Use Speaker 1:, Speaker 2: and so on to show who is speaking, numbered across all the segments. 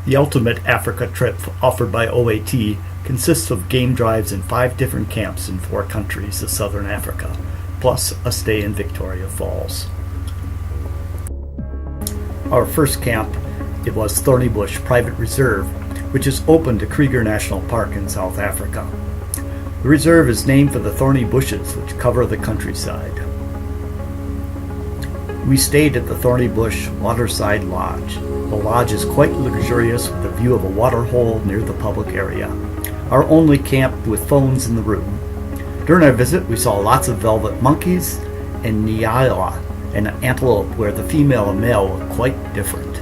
Speaker 1: The Ultimate Africa trip offered by OAT consists of game drives in 5 different camps in 4 countries of southern Africa, plus a stay in Victoria Falls. Our first camp, it was Thorny Bush Private Reserve, which is open to Kruger National Park in South Africa. The reserve is named for the thorny bushes which cover the countryside. We stayed at the Thorny Bush Waterside Lodge. The lodge is quite luxurious with a view of a water hole near the public area. Our only camp with phones in the room. During our visit, we saw lots of velvet monkeys and nyala, an antelope where the female and male were quite different.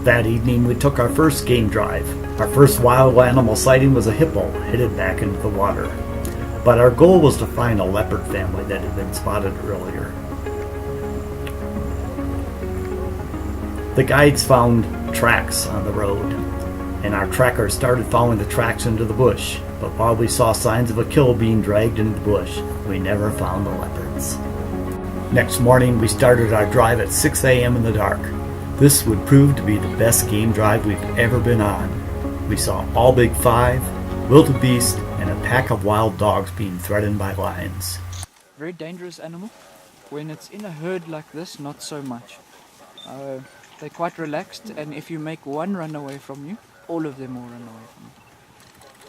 Speaker 1: That evening, we took our first game drive. Our first wild animal sighting was a hippo headed back into the water. But our goal was to find a leopard family that had been spotted earlier. The guides found tracks on the road, and our trackers started following the tracks into the bush. But while we saw signs of a kill being dragged into the bush, we never found the leopards. Next morning, we started our drive at 6 a.m. in the dark. This would prove to be the best game drive we've ever been on. We saw all big 5, wildebeest, and a pack of wild dogs being threatened by lions.
Speaker 2: Very dangerous animal. When it's in a herd like this, not so much. They're quite relaxed, and if you make one run away from you, all of them will run away from you.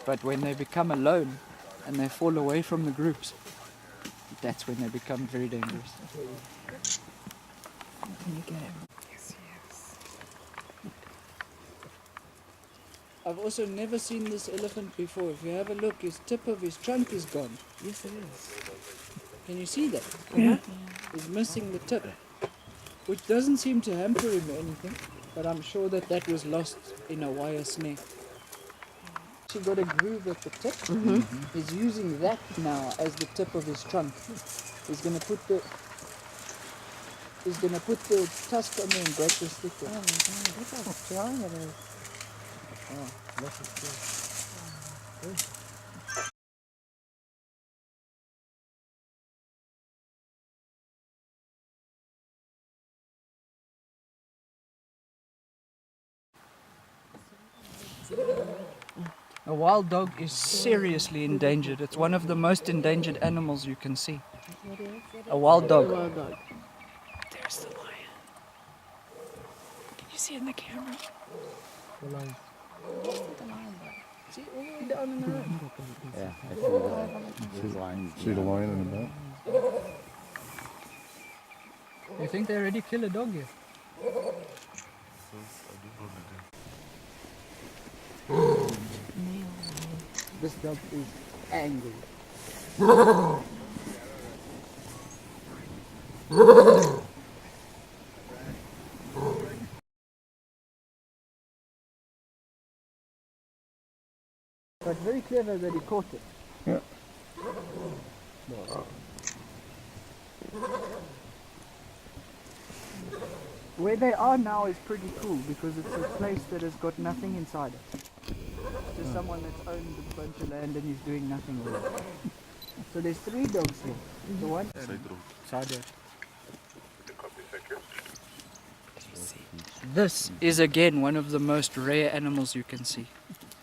Speaker 2: But when they become alone and they fall away from the groups, that's when they become very dangerous. Can you get him? Yes, yes. I've also never seen this elephant before. If you have a look, his tip of his trunk is gone. Yes, it is. Can you see that?
Speaker 3: Yeah.
Speaker 2: He's missing the tip, which doesn't seem to hamper him or anything, but I'm sure that that was lost in a wire snare. He got a groove at the tip. He's using that now as the tip of his trunk. He's gonna put the tusk on there and break the stick. Oh, look how strong it is. Oh, that's good. A wild dog is seriously endangered. It's one of the most endangered animals you can see. A wild dog.
Speaker 3: There's the lion. Can you see in the camera?
Speaker 2: The lion.
Speaker 3: The lion.
Speaker 2: See, all the way down in the road.
Speaker 4: Yeah, I see the lion.
Speaker 5: See the lion in the back?
Speaker 2: You think they already kill a dog here? This dog is angry. But very clever that he caught it.
Speaker 5: Yeah.
Speaker 2: Where they are now is pretty cool because it's a place that has got nothing inside it. Just someone that's owned a bunch of land and is doing nothing with it. So there's 3 dogs here. The one side road. This is again one of the most rare animals you can see.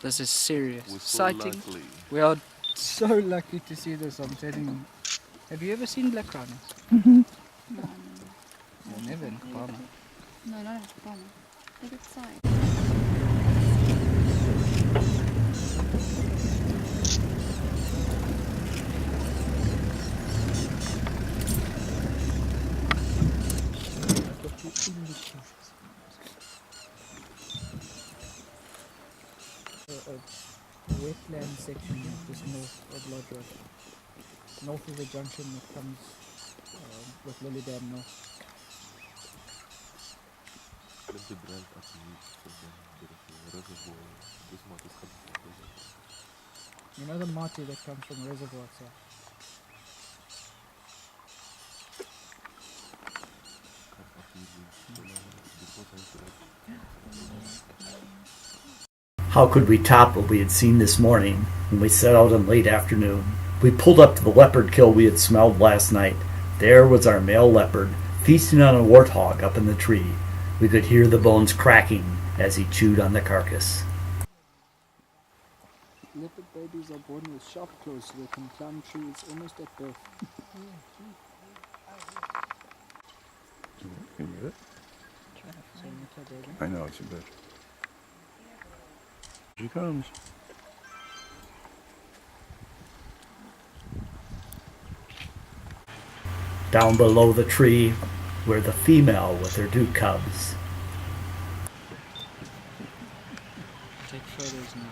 Speaker 2: This is serious. Sighting. We are so lucky to see this, I'm telling you. Have you ever seen black rhinos?
Speaker 3: No.
Speaker 2: Never in Kabama.
Speaker 3: No, not at the bottom. Look at the side.
Speaker 2: A wetland section just north of Lodge Road. North of the junction that comes with Lily Dam North. You know the mati that comes from the reservoir itself?
Speaker 1: How could we top what we had seen this morning when we set out in late afternoon? We pulled up to the leopard kill we had smelled last night. There was our male leopard, feasting on a warthog up in the tree. We could hear the bones cracking as he chewed on the carcass.
Speaker 2: Leopard babies are born with sharp claws so they can climb trees almost at birth.
Speaker 5: Can you get it?
Speaker 2: So Nita baby.
Speaker 5: I know, it's a bit. Here she comes.
Speaker 1: Down below the tree were the female with her 2 cubs.
Speaker 2: Take photos now.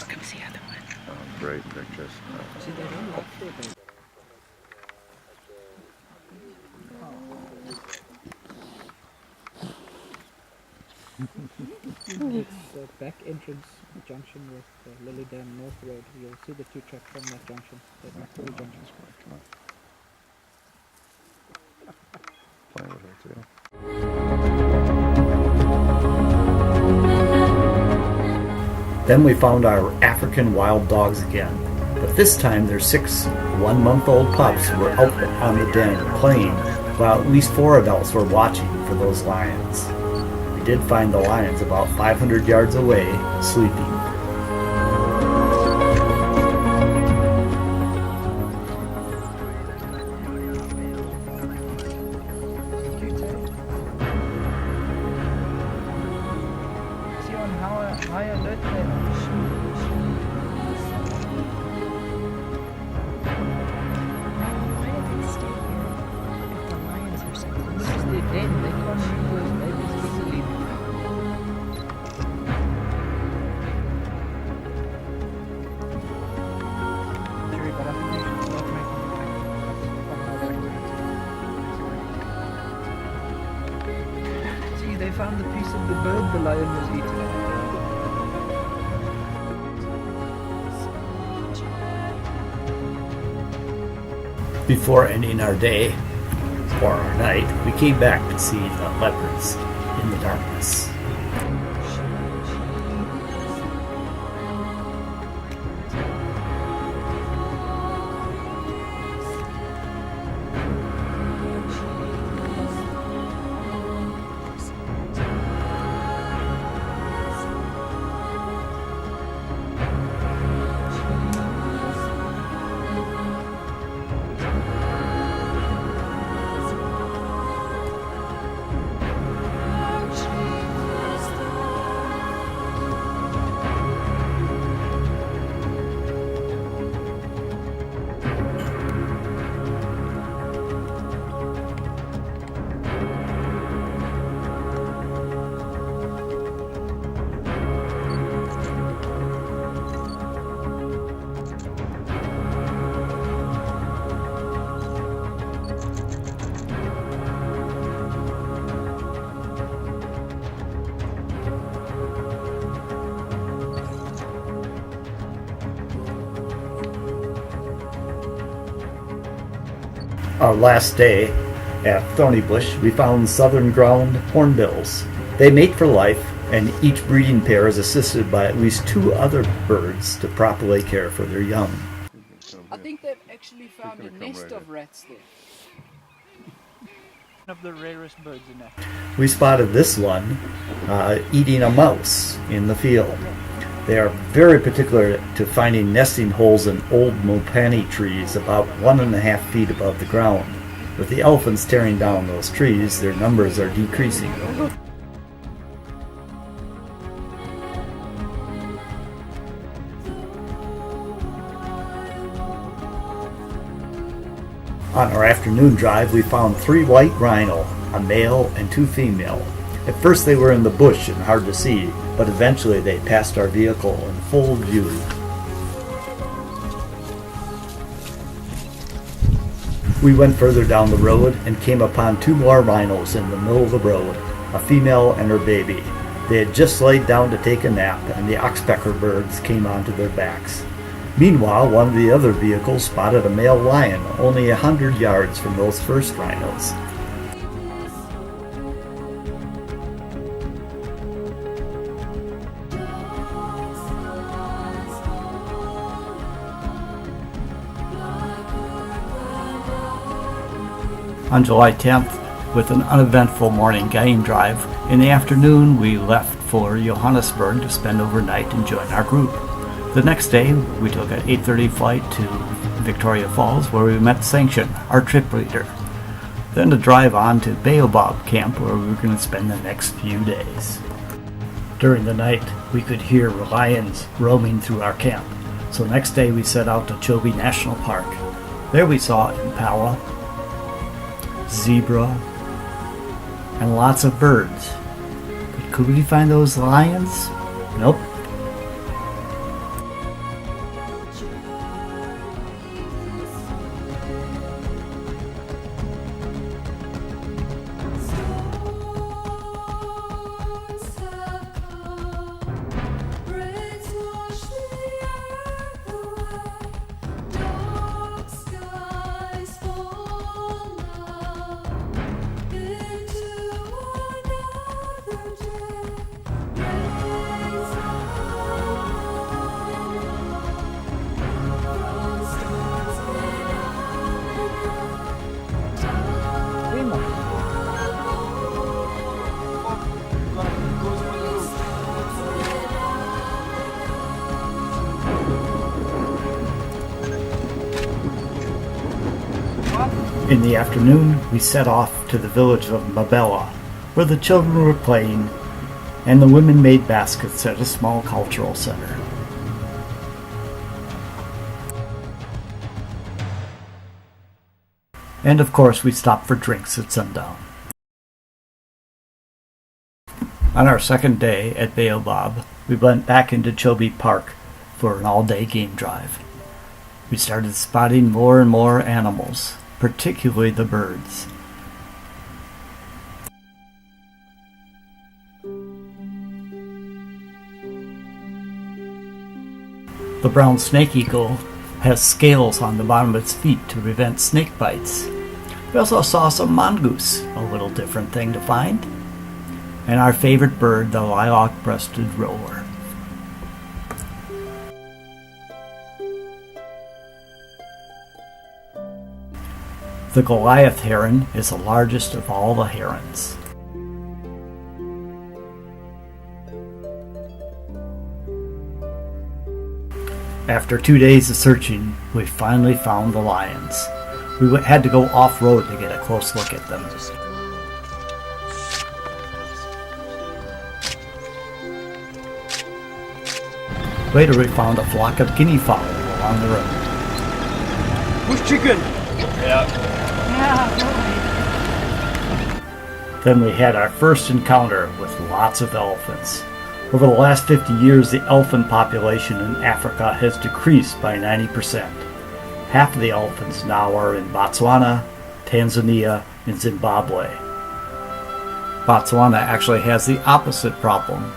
Speaker 3: Come see the other one.
Speaker 5: Oh, great pictures.
Speaker 2: See, they don't like their baby. It's the back entrance junction with Lily Dam North Road. You'll see the 2 tracks from that junction. That might be the junction.
Speaker 5: Come on. Playing with her too.
Speaker 1: Then we found our African wild dogs again, but this time their 6 one-month-old pups were out on the den playing, while at least 4 adults were watching for those lions. We did find the lions about 500 yards away, sleeping.
Speaker 2: See on how high alert they are.
Speaker 3: Why did they stay here if the lions are so close?
Speaker 2: This is their den. They can't shoot those babies easily. Sorry, but I think they should start making it. See, they found the piece of the bird the lion was eating.
Speaker 1: Before ending our day, or our night, we came back to see the leopards in the darkness. Our last day at Thorny Bush, we found southern ground hornbills. They mate for life, and each breeding pair is assisted by at least 2 other birds to properly care for their young.
Speaker 2: I think they've actually found a nest of rats there. One of the rarest birds in Africa.
Speaker 1: We spotted this one eating a mouse in the field. They are very particular to finding nesting holes in old mopane trees about 1.5 feet above the ground. With the elephants tearing down those trees, their numbers are decreasing. On our afternoon drive, we found 3 white rhino, a male and 2 female. At first they were in the bush and hard to see, but eventually they passed our vehicle in full view. We went further down the road and came upon 2 more rhinos in the middle of the road, a female and her baby. They had just laid down to take a nap, and the oxpecker birds came onto their backs. Meanwhile, one of the other vehicles spotted a male lion only 100 yards from those first rhinos. on July 10th with an uneventful morning game drive. In the afternoon, we left for Johannesburg to spend overnight and join our group. The next day, we took an 8:30 flight to Victoria Falls, where we met Sanction, our trip leader. Then to drive on to Baobab Camp, where we were going to spend the next few days. During the night, we could hear lions roaming through our camp. So next day we set out to Chobe National Park. There we saw impala, zebra, and lots of birds. But could we find those lions? Nope. In the afternoon, we set off to the village of Mabela, where the children were playing and the women made baskets at a small cultural center. And of course, we stopped for drinks at sundown. On our second day at Baobab, we went back into Chobe Park for an all-day game drive. We started spotting more and more animals, particularly the birds. The brown snake eagle has scales on the bottom of its feet to prevent snake bites. We also saw some mongoose, a little different thing to find. And our favorite bird, the lilac-breasted rower. The Goliath heron is the largest of all the herons. After 2 days of searching, we finally found the lions. We had to go off-road to get a close look at them. Later we found a flock of guinea fowl along the road.
Speaker 2: Bush chicken!
Speaker 1: Then we had our first encounter with lots of elephants. Over the last 50 years, the elephant population in Africa has decreased by 90%. Half of the elephants now are in Botswana, Tanzania, and Zimbabwe. Botswana actually has the opposite problem.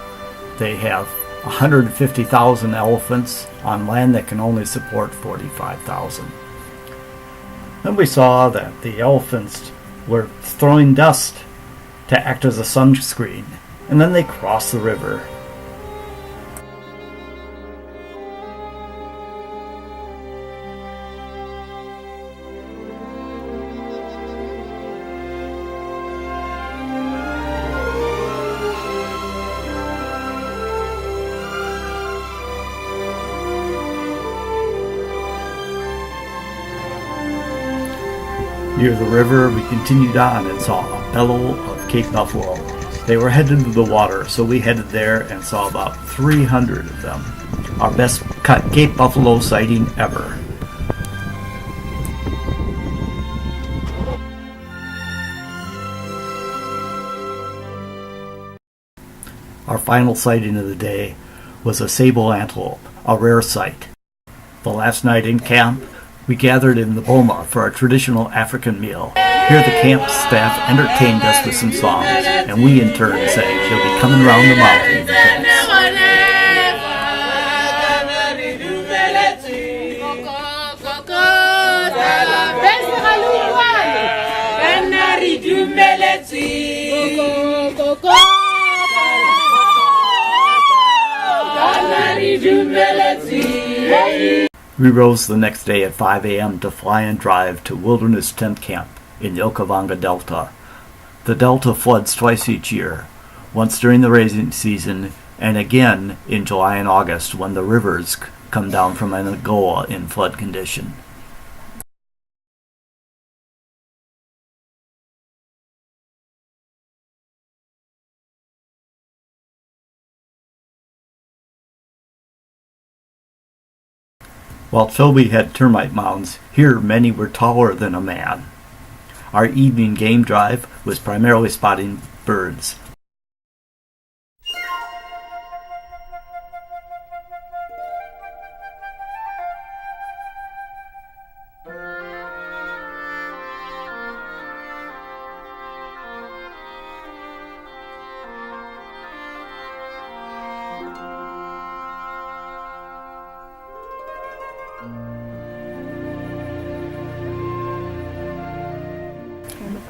Speaker 1: They have 150,000 elephants on land that can only support 45,000. Then we saw that the elephants were throwing dust to act as a sunscreen, and then they crossed the river. Near the river, we continued on and saw a bellow of Cape buffalo. They were headed to the water, so we headed there and saw about 300 of them. Our best Cape buffalo sighting ever. Our final sighting of the day was a sable antelope, a rare sight. The last night in camp, we gathered in the boma for our traditional African meal. Here the camp staff entertained us with some songs, and we in turn sang "She'll Be Coming Round the Mountain." Thanks. We rose the next day at 5 a.m. to fly and drive to Wilderness Tent Camp in the Okavango Delta. The delta floods twice each year, once during the rainy season and again in July and August when the rivers come down from Angola in flood condition. While Chobe had termite mounds, here many were taller than a man. Our evening game drive was primarily spotting birds.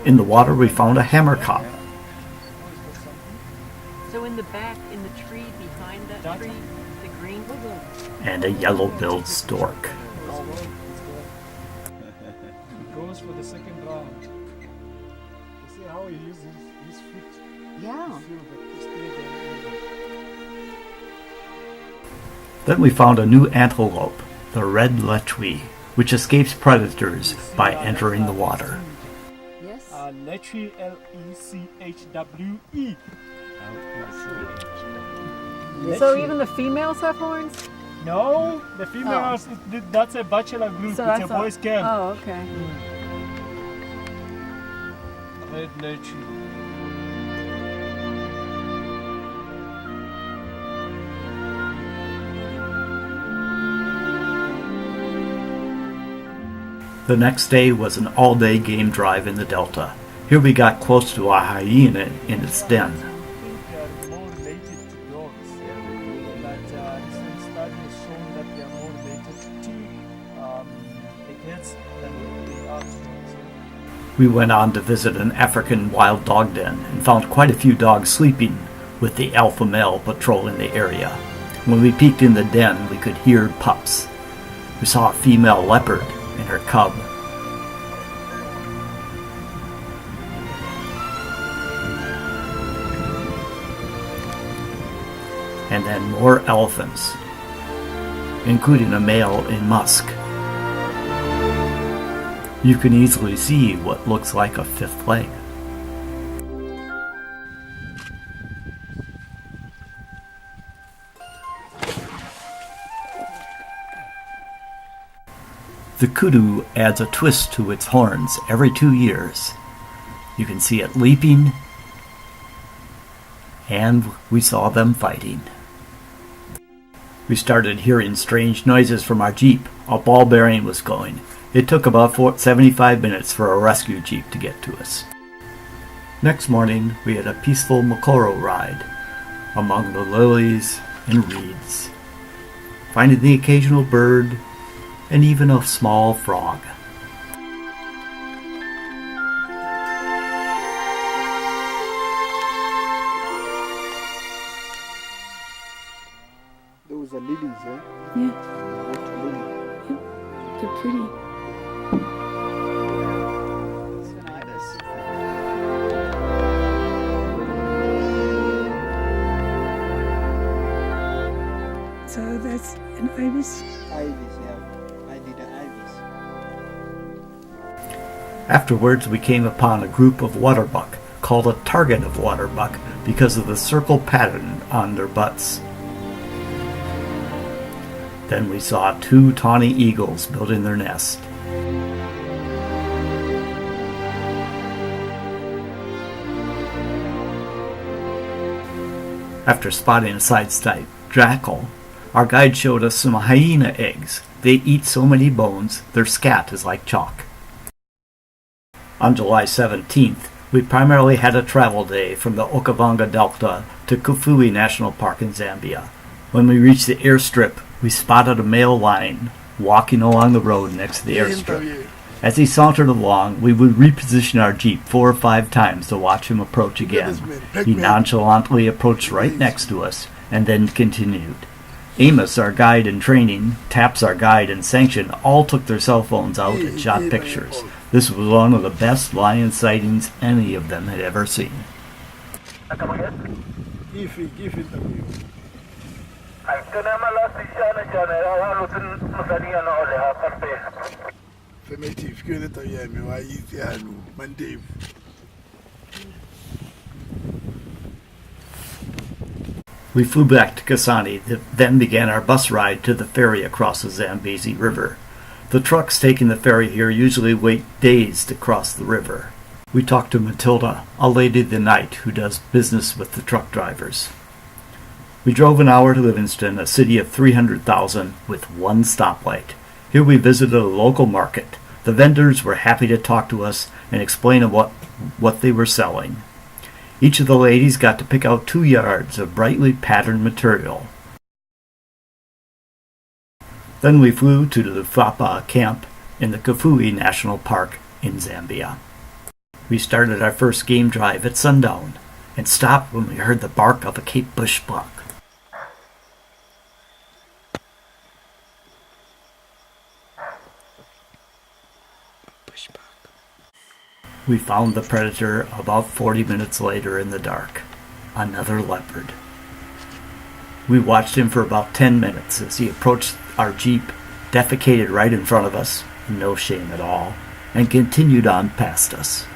Speaker 1: In the water we found a hammerkop.
Speaker 6: So in the back, in the tree behind that tree, the green.
Speaker 1: And a yellow-billed stork.
Speaker 7: It goes for the second round. You see how he uses his foot?
Speaker 6: Yeah.
Speaker 7: Feel the stay there.
Speaker 1: Then we found a new antelope, the red lechui, which escapes predators by entering the water.
Speaker 6: Yes.
Speaker 7: Lechui, Lechwe.
Speaker 6: So even the females have horns?
Speaker 7: No, the females, that's a bachelor group,
Speaker 6: So
Speaker 7: it's a
Speaker 6: that's
Speaker 7: boys' camp.
Speaker 6: Oh, okay.
Speaker 7: Red Lechui.
Speaker 1: The next day was an all-day game drive in the Delta. Here we got close to a hyena in its den.
Speaker 7: I think they are more related to dogs. But some study has shown that they are more related to the cats than they are to dogs.
Speaker 1: We went on to visit an African wild dog den and found quite a few dogs sleeping, with the alpha male patrolling the area. When we peeked in the den, we could hear pups. We saw a female leopard and her cub. And then more elephants, including a male in musk. You can easily see what looks like a fifth leg. The kudu adds a twist to its horns every 2 years. You can see it leaping, and we saw them fighting. We started hearing strange noises from our jeep. A ball bearing was going. It took about 75 minutes for a rescue jeep to get to us. Next morning, we had a peaceful Mokoro ride among the lilies and reeds, finding the occasional bird and even a small frog.
Speaker 7: Those are lilies, eh?
Speaker 3: Yeah. They're pretty. So that's an ibis.
Speaker 7: Ibis, yeah. I did an ibis.
Speaker 1: Afterwards, we came upon a group of waterbuck, called a target of waterbuck because of the circle pattern on their butts. Then we saw 2 tawny eagles building their nest. After spotting a sidestep jackal, our guide showed us some hyena eggs. They eat so many bones, their scat is like chalk. On July 17th, we primarily had a travel day from the Okavango Delta to Kafue National Park in Zambia. When we reached the airstrip, we spotted a male lion walking along the road next to the airstrip. As he sauntered along, we would reposition our jeep 4 or 5 times to watch him approach again. He nonchalantly approached right next to us and then continued. Amos, our guide in training, Taps, our guide in sanction, all took their cell phones out and shot pictures. This was one of the best lion sightings any of them had ever seen. We flew back to Kasane, then began our bus ride to the ferry across the Zambezi River. The trucks taking the ferry here usually wait days to cross the river. We talked to Matilda, a lady of the night who does business with the truck drivers. We drove an hour to Livingston, a city of 300,000 with one stoplight. Here we visited a local market. The vendors were happy to talk to us and explain what they were selling. Each of the ladies got to pick out 2 yards of brightly patterned material. Then we flew to the Lufapa camp in the Kafue National Park in Zambia. We started our first game drive at sundown and stopped when we heard the bark of a Cape bush buck. We found the predator about 40 minutes later in the dark. Another leopard. We watched him for about 10 minutes as he approached our jeep, defecated right in front of us, no shame at all, and continued on past us.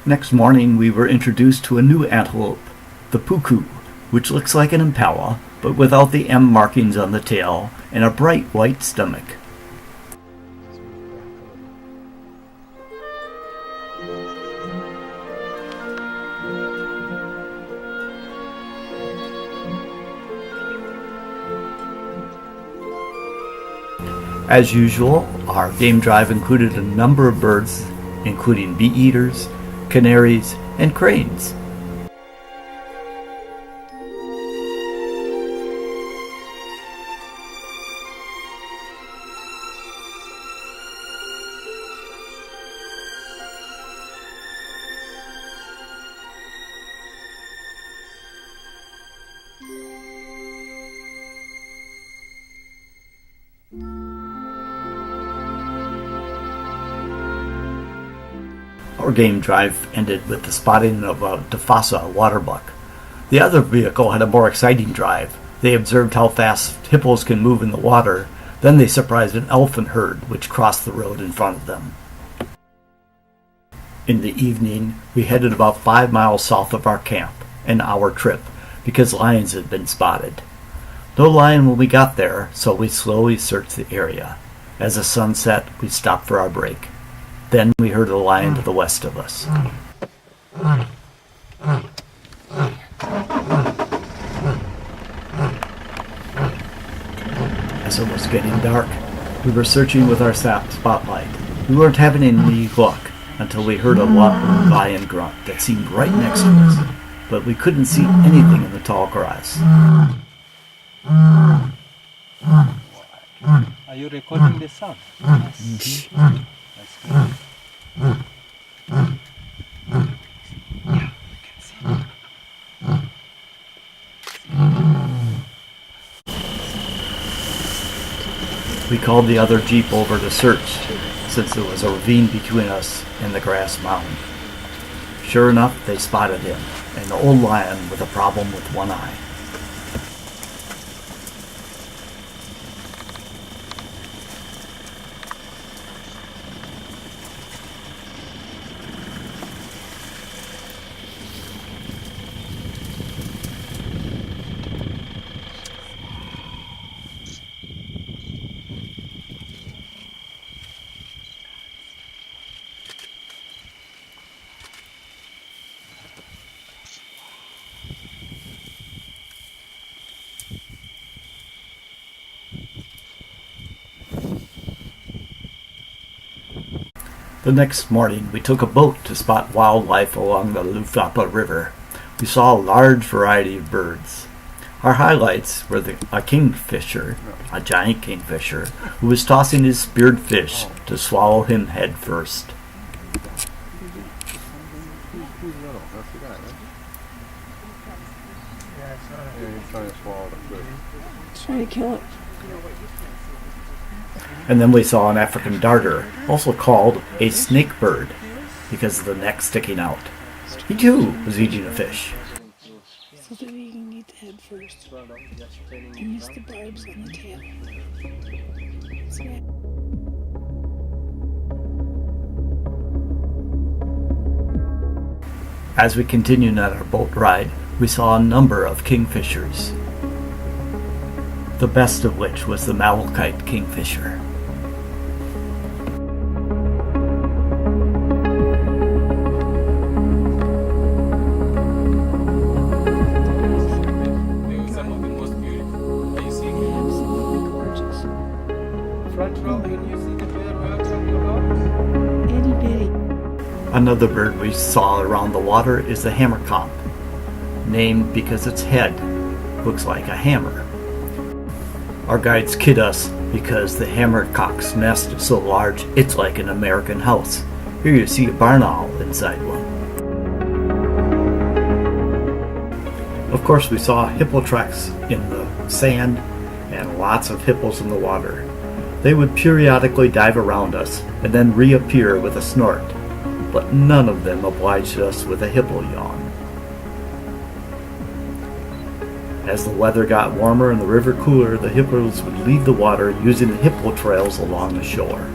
Speaker 1: Next morning, we were introduced to a new antelope, the puku, which looks like an impala, but without the M markings on the tail and a bright white stomach. As usual, our game drive included a number of birds, including bee-eaters, canaries, and cranes. Our game drive ended with the spotting of a Tafasa waterbuck. The other vehicle had a more exciting drive. They observed how fast hippos can move in the water. Then they surprised an elephant herd which crossed the road in front of them. In the evening, we headed about 5 miles south of our camp, an hour trip, because lions had been spotted. No lion when we got there, so we slowly searched the area. As the sun set, we stopped for our break. Then we heard a lion to the west of us. As it was getting dark, we were searching with our spotlight. We weren't having any luck until we heard a lion grunt that seemed right next to us, but we couldn't see anything in the tall grass.
Speaker 7: Are you recording the sound? Mm-hmm. That's good.
Speaker 1: We called the other jeep over to search, since there was a ravine between us and the grass mound. Sure enough, they spotted him, an old lion with a problem with one eye. The next morning, we took a boat to spot wildlife along the Lufapa River. we saw a large variety of birds. Our highlights were a kingfisher, a giant kingfisher, who was tossing his speared fish to swallow him head first.
Speaker 5: Who's little? That's the guy, right? Yeah, he's trying to swallow the fish.
Speaker 3: Trying to kill it.
Speaker 1: And then we saw an African darter, also called a snake bird, because of the neck sticking out. He too was eating a fish.
Speaker 3: So that we can eat the head first. And miss the barbs on the tail.
Speaker 1: As we continued on our boat ride, we saw a number of kingfishers, the best of which was the malachite kingfisher. Another bird we saw around the water is the hammerkop, named because its head looks like a hammer. Our guides kid us because the hammercock's nest is so large it's like an American house. Here you see a barn owl inside one. Of course, we saw hippo tracks in the sand and lots of hippos in the water. They would periodically dive around us and then reappear with a snort, but none of them obliged us with a hippo yawn. As the weather got warmer and the river cooler, the hippos would leave the water using the hippo trails along the shore.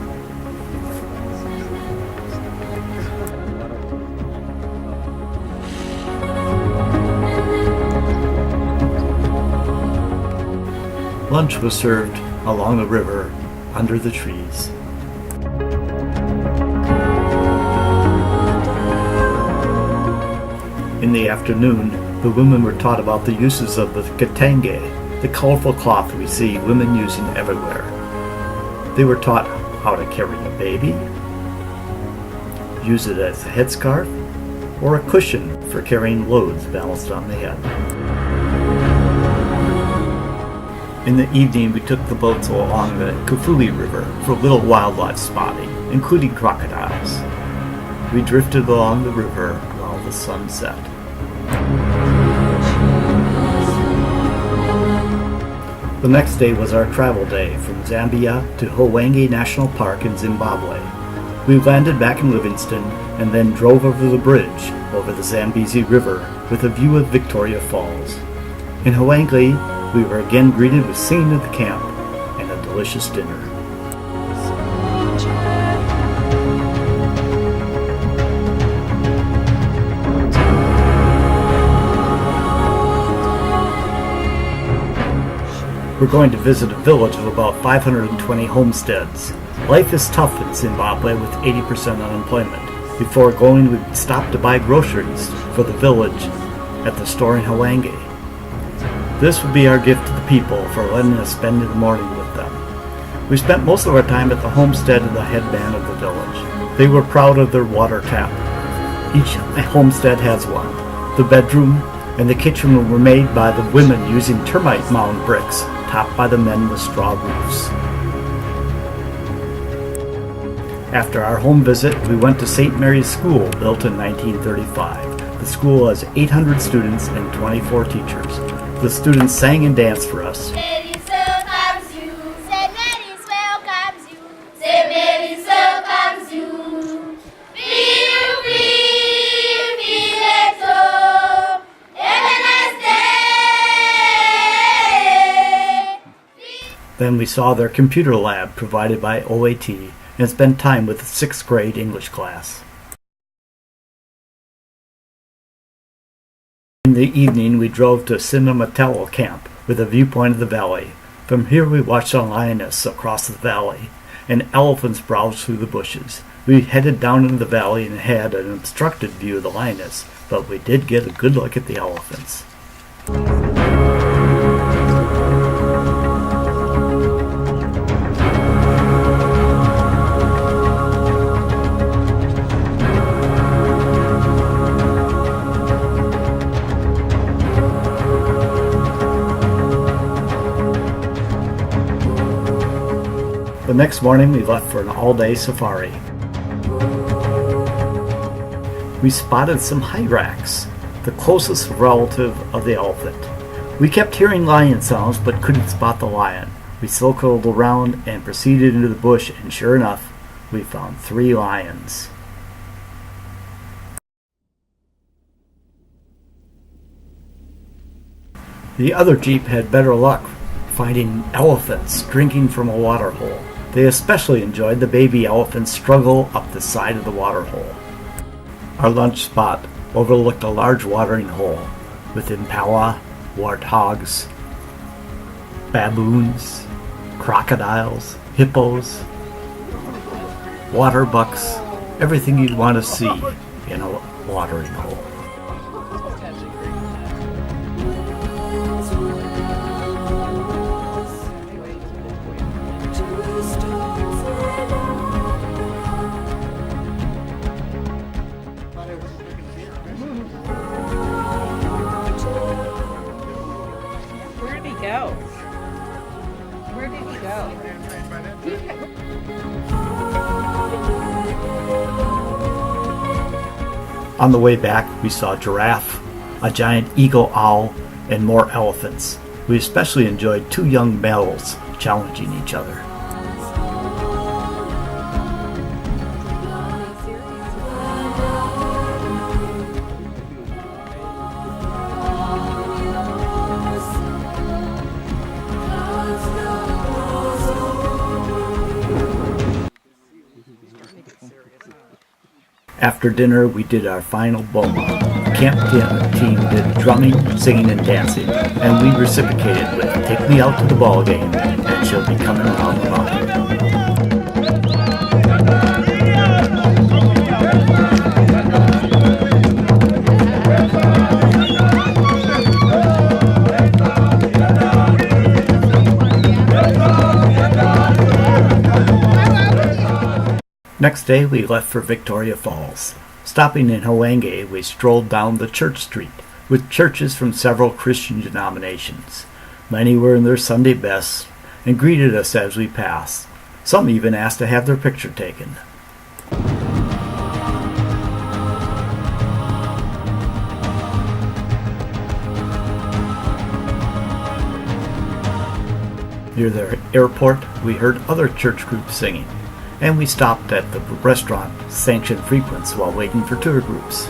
Speaker 1: Lunch was served along the river under the trees. In the afternoon, the women were taught about the uses of the katange, the colorful cloth we see women using everywhere. They were taught how to carry a baby, use it as a headscarf, or a cushion for carrying loads balanced on the head. In the evening, we took the boats along the Kafue River for little wildlife spotting, including crocodiles. We drifted along the river while the sun set. The next day was our travel day from Zambia to Hwange National Park in Zimbabwe. We landed back in Livingston and then drove over the bridge over the Zambezi River with a view of Victoria Falls. In Hwange, we were again greeted with singing at the camp and a delicious dinner. We're going to visit a village of about 520 homesteads. Life is tough in Zimbabwe with 80% unemployment. Before going, we'd stop to buy groceries for the village at the store in Hwange. This would be our gift to the people for letting us spend the morning with them. We spent most of our time at the homestead of the headman of the village. They were proud of their water tap. Each homestead has one. The bedroom and the kitchen were made by the women using termite mound bricks, topped by the men with straw roofs. After our home visit, we went to St. Mary's School, built in 1935. The school has 800 students and 24 teachers. The students sang and danced for us. Then we saw their computer lab provided by OAT and spent time with the 6th grade English class. In the evening, we drove to Sinamatelo Camp with a viewpoint of the valley. From here we watched a lioness across the valley and elephants browsed through the bushes. We headed down into the valley and had an obstructed view of the lioness, but we did get a good look at the elephants. next morning we left for an all-day safari. We spotted some hyrax, the closest relative of the elephant. We kept hearing lion sounds but couldn't spot the lion. We circled around and proceeded into the bush, and sure enough, we found 3 lions. The other jeep had better luck finding elephants drinking from a water hole. They especially enjoyed the baby elephants' struggle up the side of the water hole. Our lunch spot overlooked a large watering hole with impala, warthogs, baboons, crocodiles, hippos, water bucks, everything you'd want to see in a watering hole.
Speaker 6: Where did he go? Where did he go?
Speaker 1: On the way back, we saw a giraffe, a giant eagle owl, and more elephants. We especially enjoyed 2 young males challenging each other. After dinner, we did our final boma. The camp team did drumming, singing, and dancing, and we reciprocated with "Take me out to the ball game," and she'll be coming around the mountain. Next day, we left for Victoria Falls. Stopping in Hwange, we strolled down the church street, with churches from several Christian denominations. Many were in their Sunday best and greeted us as we passed. Some even asked to have their picture taken. Near the airport, we heard other church groups singing, and we stopped at the restaurant Sanctioned Frequents while waiting for tour groups.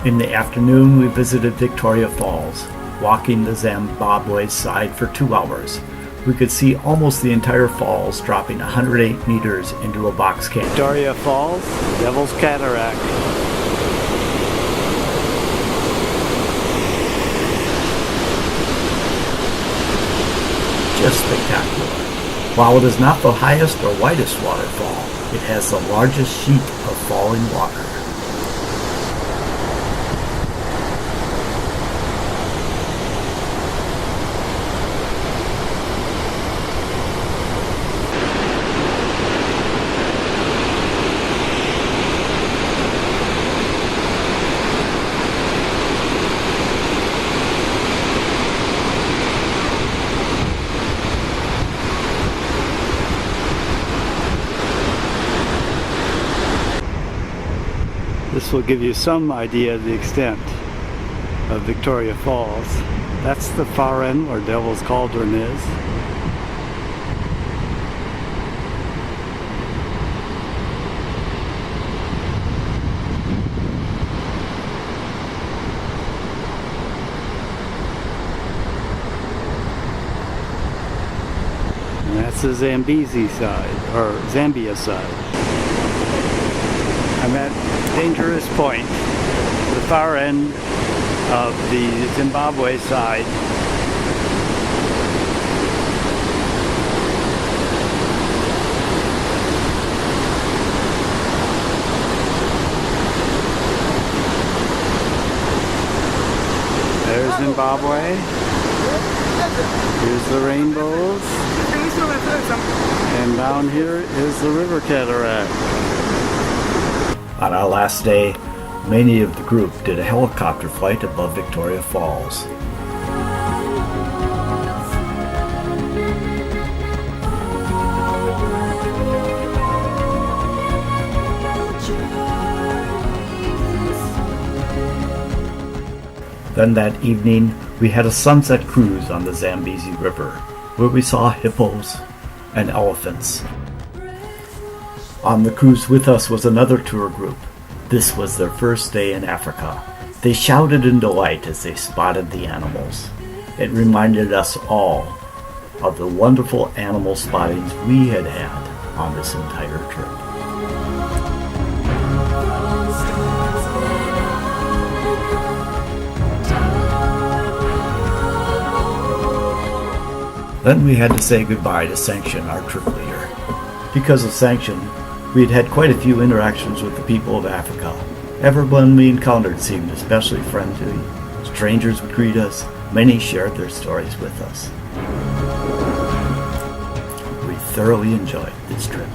Speaker 1: In the afternoon, we visited Victoria Falls, walking the Zimbabwe side for 2 hours. We could see almost the entire falls, dropping 108 meters into a box canyon.
Speaker 4: Victoria Falls, Devil's Cataract.
Speaker 1: Just spectacular. While it is not the highest or widest waterfall, it has the largest sheet of falling water.
Speaker 4: This will give you some idea of the extent of Victoria Falls. That's the far end where Devil's Cauldron is. And that's the Zambezi side, or Zambia side. I'm at Dangerous Point, the far end of the Zimbabwe side. There's Zimbabwe. Here's the rainbows. And down here is the river cataract.
Speaker 1: On our last day, many of the group did a helicopter flight above Victoria Falls. Then that evening, we had a sunset cruise on the Zambezi River, where we saw hippos and elephants. On the cruise with us was another tour group. This was their first day in Africa. They shouted in delight as they spotted the animals. It reminded us all of the wonderful animal spottings we had had on this entire trip. Then we had to say goodbye to Sanction, our trip leader. Because of Sanction, we had had quite a few interactions with the people of Africa. Everyone we encountered seemed especially friendly. Strangers would greet us. Many shared their stories with us. We thoroughly enjoyed this trip.